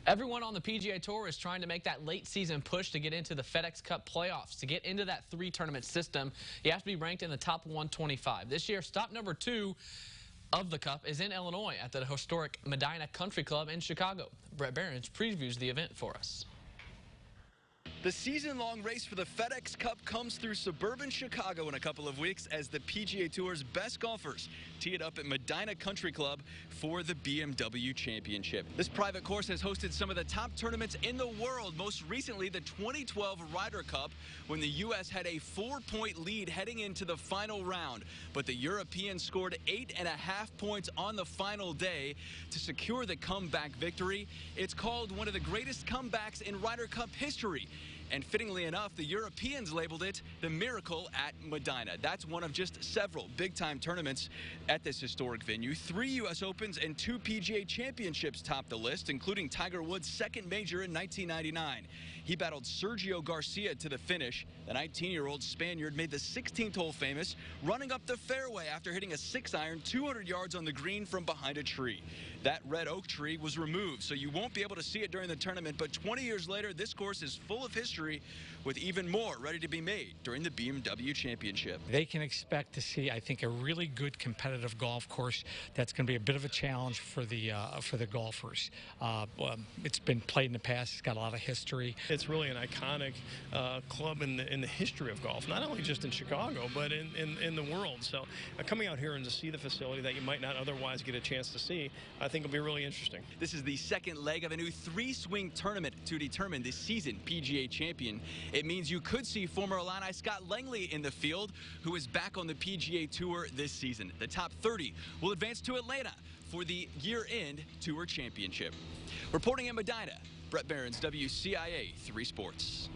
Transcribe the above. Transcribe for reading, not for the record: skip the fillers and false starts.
Everyone on the PGA Tour is trying to make that late season push to get into the FedEx Cup playoffs. To get into that three-tournament system, you have to be ranked in the top 125. This year, stop number 2 of the Cup is in Illinois at the historic Medinah Country Club in Chicago. Brett Behrens previews the event for us. The season-long race for the FedEx Cup comes through suburban Chicago in a couple of weeks as the PGA Tour's best golfers tee it up at Medinah Country Club for the BMW Championship. This private course has hosted some of the top tournaments in the world, most recently the 2012 Ryder Cup, when the U.S. had a 4-point lead heading into the final round. But the Europeans scored 8.5 points on the final day to secure the comeback victory. It's called one of the greatest comebacks in Ryder Cup history. And fittingly enough, the Europeans labeled it the Miracle at Medinah. That's one of just several big-time tournaments at this historic venue. 3 U.S. Opens and 2 PGA Championships topped the list, including Tiger Woods' second major in 1999. He battled Sergio Garcia to the finish. The 19-year-old Spaniard made the 16th hole famous, running up the fairway after hitting a 6-iron 200 yards on the green from behind a tree. That red oak tree was removed, so you won't be able to see it during the tournament, but 20 years later, this course is full of history, with even more ready to be made during the BMW Championship. They can expect to see, I think, a really good competitive golf course that's going to be a bit of a challenge for the golfers. It's been played in the past. It's got a lot of history. It's really an iconic club in the history of golf, not only just in Chicago, but in the world. So coming out here and to see the facility that you might not otherwise get a chance to see, I think will be really interesting. This is the second leg of a new 3-swing tournament to determine the season PGA champion. It means you could see former Illini Scott Langley in the field, who is back on the PGA Tour this season. The top 30 will advance to Atlanta for the year-end Tour Championship. Reporting in Medinah, Brett Behrens, WCIA 3 Sports.